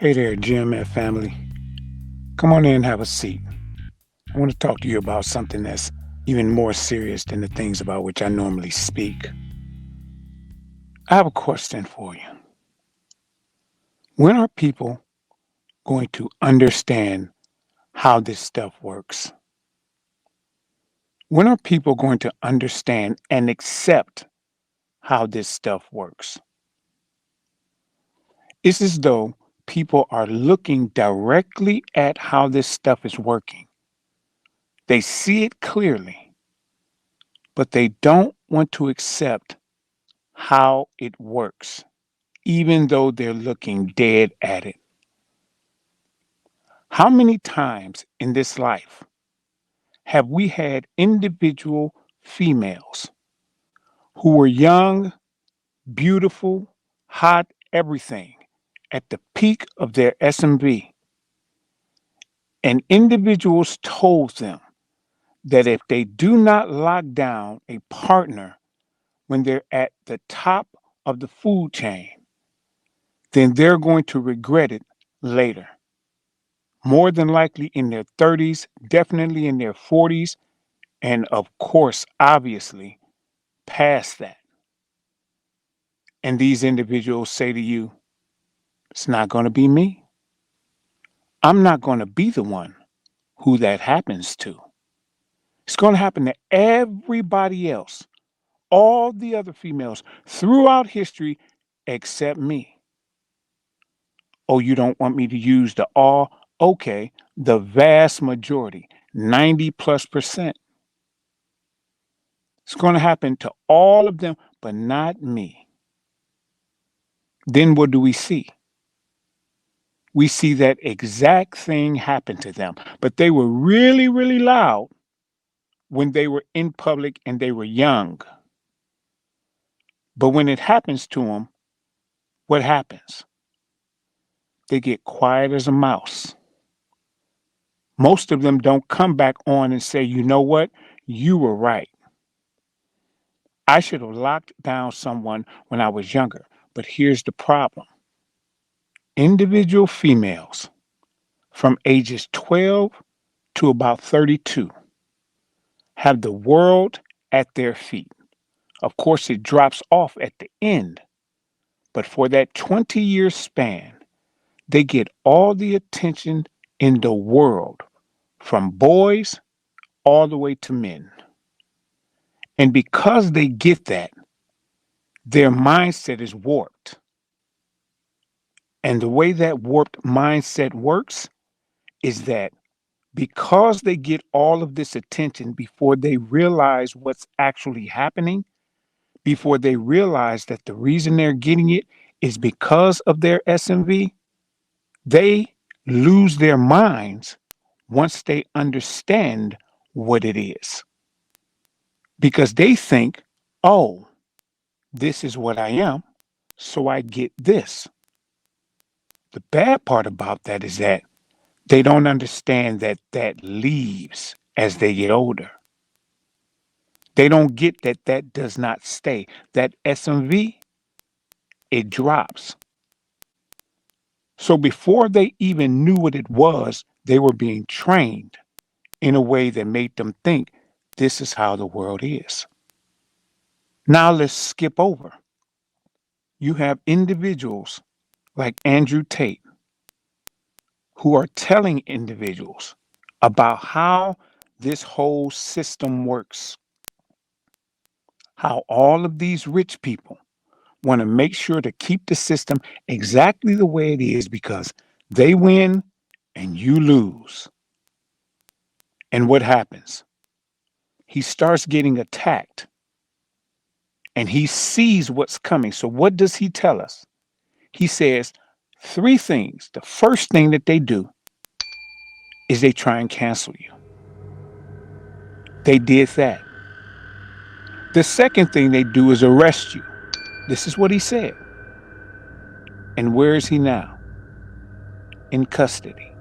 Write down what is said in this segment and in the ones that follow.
Hey there, GMF family. Come on in and have a seat. I want to talk to you about something that's even more serious than the things about which I normally speak. I have a question for you. When are people going to understand how this stuff works? When are people going to understand and accept how this stuff works? It's as though people are looking directly at how this stuff is working. They see it clearly, but they don't want to accept how it works, even though they're looking dead at it. How many times in this life have we had individual females who were young, beautiful, hot, everything at the peak of their SMV, and individuals told them that if they do not lock down a partner when they're at the top of the food chain, then they're going to regret it later. More than likely in their 30s, definitely in their 40s, and of course, obviously, past that. And these individuals say to you, it's not going to be me. I'm not going to be the one who that happens to. It's going to happen to everybody else, all the other females throughout history except me. Oh, you don't want me to use the all? Okay, the vast majority, 90 plus percent. It's going to happen to all of them, but not me. Then what do we see? We see that exact thing happen to them, but they were really, really loud when they were in public and they were young. But when it happens to them, what happens? They get quiet as a mouse. Most of them don't come back on and say, you know what? You were right. I should have locked down someone when I was younger. But here's the problem. Individual females from ages 12 to about 32 have the world at their feet. Of course, it drops off at the end, but for that 20-year span, they get all the attention in the world, from boys all the way to men. And because they get that, their mindset is warped. And the way that warped mindset works is that because they get all of this attention before they realize what's actually happening, before they realize that the reason they're getting it is because of their SMV, they lose their minds once they understand what it is. Because they think, oh, this is what I am, so I get this. The bad part about that is that they don't understand that that leaves as they get older. They don't get that that does not stay. That SMV, it drops. So before they even knew what it was, they were being trained in a way that made them think this is how the world is. Now let's skip over. You have individuals like Andrew Tate who are telling individuals about how this whole system works, how all of these rich people want to make sure to keep the system exactly the way it is because they win and you lose. And what happens? He starts getting attacked and he sees what's coming. So, what does he tell us? He says three things. The first thing that they do is they try and cancel you. They did that. The second thing they do is arrest you. This is what he said. And where is he now? In custody.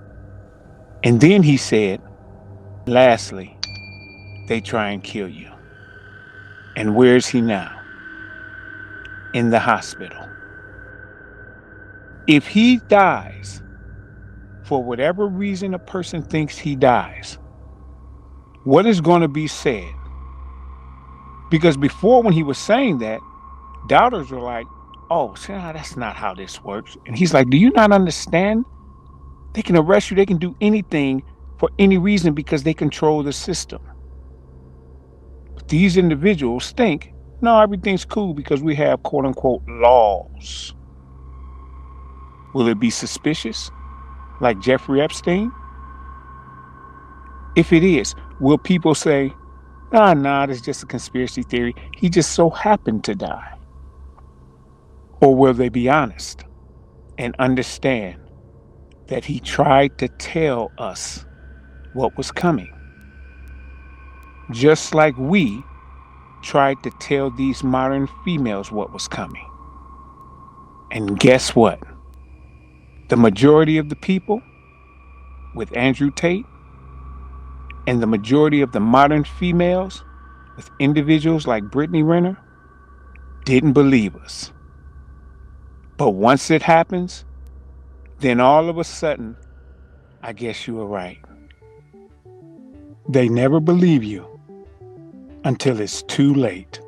And then he said, lastly, they try and kill you. And where is he now? In the hospital. If he dies for whatever reason a person thinks he dies, what is going to be said? Because before, when he was saying that, doubters were like, oh, see, that's not how this works. And he's like, do you not understand? They can arrest you. They can do anything for any reason because they control the system. But these individuals think, no, everything's cool because we have quote unquote laws. Will it be suspicious? Like Jeffrey Epstein? If it is, will people say, nah, that's just a conspiracy theory. He just so happened to die? Or will they be honest and understand that he tried to tell us what was coming? Just like we tried to tell these modern females what was coming. And guess what? The majority of the people with Andrew Tate and the majority of the modern females with individuals like Brittany Renner didn't believe us. But once it happens, then all of a sudden, I guess you were right. They never believe you until it's too late.